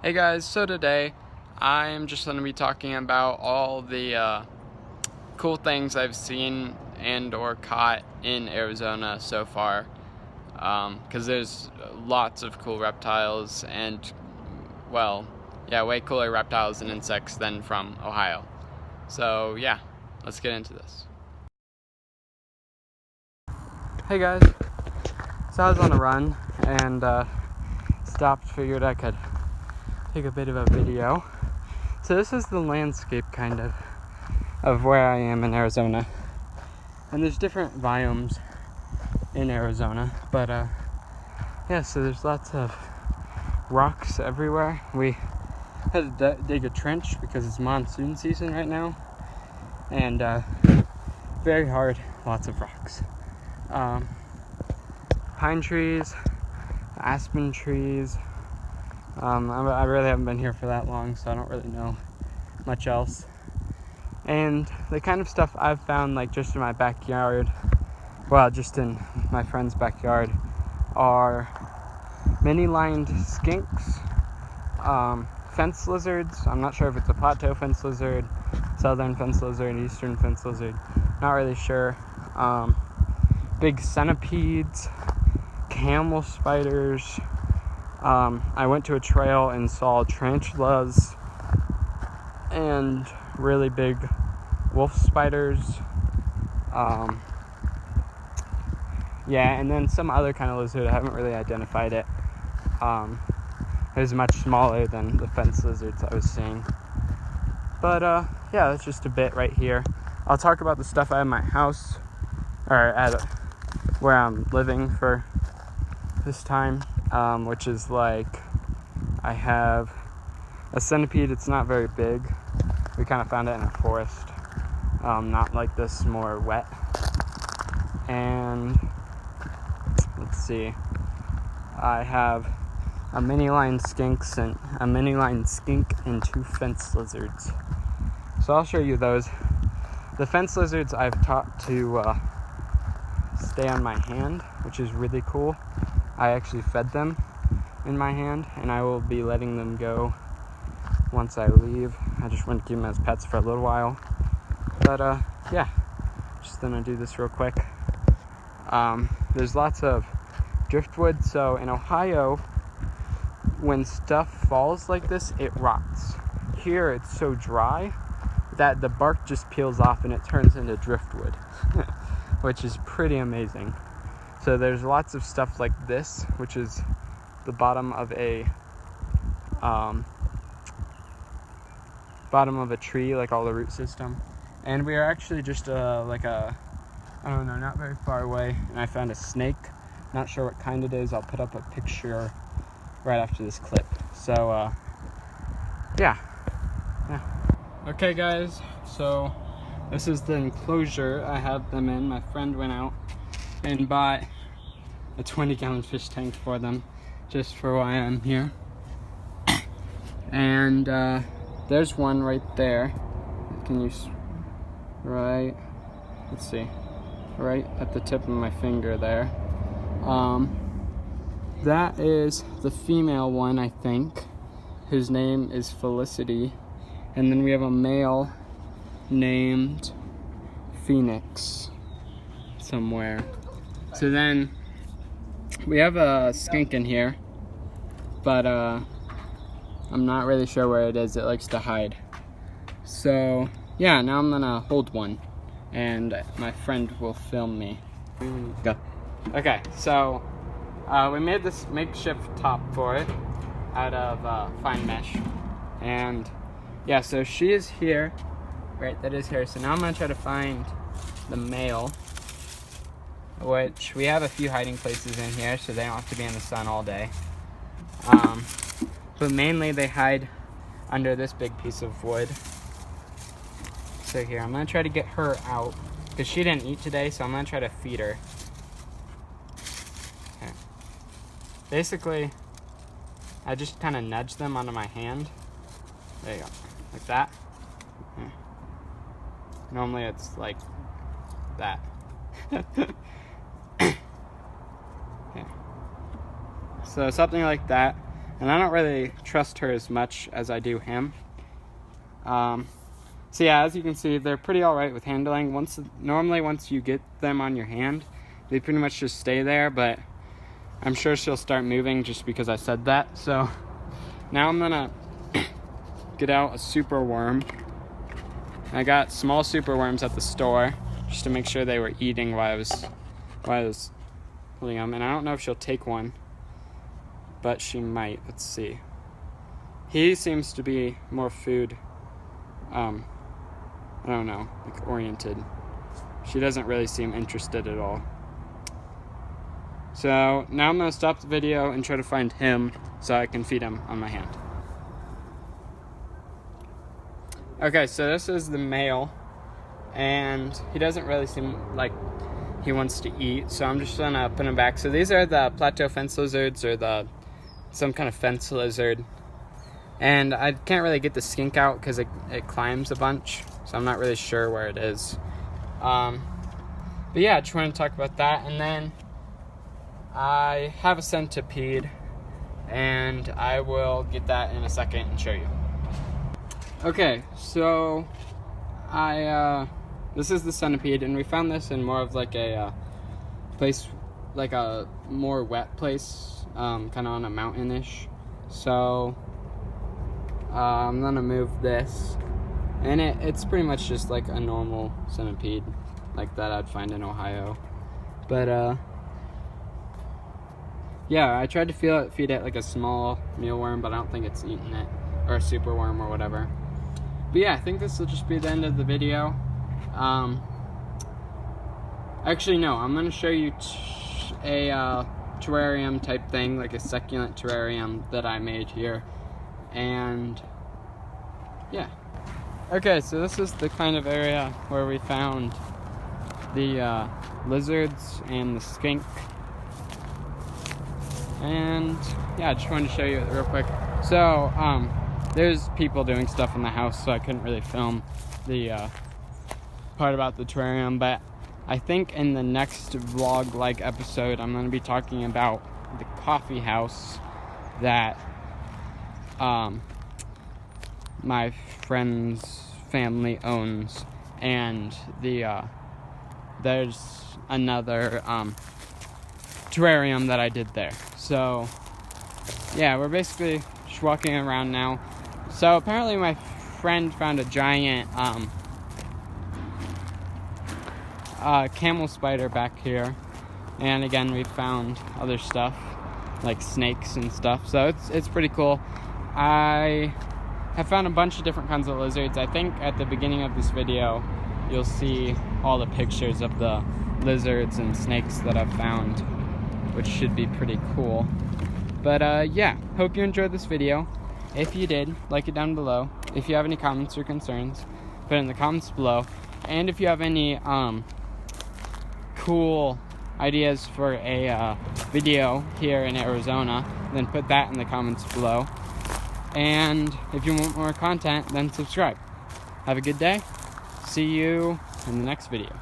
Hey guys, so today I'm just going to be talking about all the cool things I've seen and or caught in Arizona so far, because there's lots of cool reptiles and, well, yeah, way cooler reptiles and insects than from Ohio. So yeah, let's get into this. Hey guys, so I was on a run and stopped, figured I could take a bit of a video. So this is the landscape kind of where I am in Arizona, and there's different biomes in Arizona, but yeah, so there's lots of rocks everywhere. We had to dig a trench because it's monsoon season right now, and very hard, lots of rocks. Pine trees, aspen trees. I really haven't been here for that long, so I don't really know much else. And the kind of stuff I've found, like just in my backyard, well, just in my friend's backyard, are many-lined skinks, fence lizards. I'm not sure if it's a plateau fence lizard, southern fence lizard, eastern fence lizard. Not really sure. Big centipedes, camel spiders. I went to a trail and saw tarantulas and really big wolf spiders. Yeah, and then some other kind of lizard. I haven't really identified it. It was much smaller than the fence lizards I was seeing. But yeah, that's just a bit right here. I'll talk about the stuff I have in my house, or at where I'm living for this time. Which is like, I have a centipede. It's not very big. We kind of found it in a forest, not like this, more wet. And let's see, I have a mini-line skink and two fence lizards. So I'll show you those. The fence lizards I've taught to stay on my hand, which is really cool. I actually fed them in my hand, and I will be letting them go once I leave. I just want to keep them as pets for a little while. But yeah, just gonna do this real quick. There's lots of driftwood, so in Ohio, when stuff falls like this, it rots. Here it's so dry that the bark just peels off and it turns into driftwood, which is pretty amazing. So there's lots of stuff like this, which is the bottom of a tree, like all the root system. And we are actually just I don't know, not very far away, and I found a snake. Not sure what kind it is. I'll put up a picture right after this clip. So yeah. Okay guys, so this is the enclosure I have them in. My friend went out and bought a 20-gallon fish tank for them, just for why I'm here. And there's one right there. Can you, right, let's see, right at the tip of my finger there. That is the female one, I think, whose name is Felicity. And then we have a male named Phoenix somewhere. So then we have a skink in here, but I'm not really sure where it is. It likes to hide. So yeah, now I'm gonna hold one, and my friend will film me. Go. Okay, so we made this makeshift top for it out of fine mesh, and yeah, so she is here. Right, that is her. So now I'm gonna try to find the male, which we have a few hiding places in here, so they don't have to be in the sun all day. But mainly they hide under this big piece of wood. So here, I'm gonna try to get her out, because she didn't eat today, so I'm gonna try to feed her. Okay. Basically, I just kind of nudge them onto my hand. There you go, like that. Okay. Normally it's like that. Okay. So something like that. and I don't really trust her as much as I do him. So yeah, as you can see, they're pretty alright with handling. Normally once you get them on your hand, they pretty much just stay there, but I'm sure she'll start moving just because I said that. So now I'm gonna get out a super worm. I got small super worms at the store just to make sure they were eating while I was holding them. And I don't know if she'll take one, but she might. Let's see. He seems to be more food, I don't know, like oriented. She doesn't really seem interested at all. So now I'm gonna stop the video and try to find him so I can feed him on my hand. Okay, so this is the male, and he doesn't really seem like he wants to eat, so I'm just gonna put him back. So these are the plateau fence lizards, or some kind of fence lizard. And I can't really get the skink out because it climbs a bunch, so I'm not really sure where it is. But yeah, I just want to talk about that. And then I have a centipede, and I will get that in a second and show you. Okay, so this is the centipede, and we found this in more of like a place, like a more wet place, kind of on a mountain-ish. So I'm gonna move this, and it's pretty much just like a normal centipede like that I'd find in Ohio. But yeah, I tried to feed it like a small mealworm, but I don't think it's eaten it, or a super worm or whatever. But yeah, I think this will just be the end of the video. Actually no, I'm gonna show you a terrarium type thing, like a succulent terrarium that I made here. And yeah. Okay, so this is the kind of area where we found the lizards and the skink. And yeah, I just wanted to show you it real quick. So there's people doing stuff in the house, so I couldn't really film the part about the terrarium, but I think in the next vlog-like episode I'm going to be talking about the coffee house that my friend's family owns, and there's another terrarium that I did there. So yeah, we're basically just walking around now. So apparently my friend found a giant camel spider back here, and again we found other stuff like snakes and stuff, so it's pretty cool. I have found a bunch of different kinds of lizards. I think at the beginning of this video you'll see all the pictures of the lizards and snakes that I've found, which should be pretty cool. But yeah, hope you enjoyed this video. If you did, like it down below. If you have any comments or concerns, put it in the comments below. And if you have any cool ideas for a video here in Arizona, then put that in the comments below. And if you want more content, then subscribe. Have a good day. See you in the next video.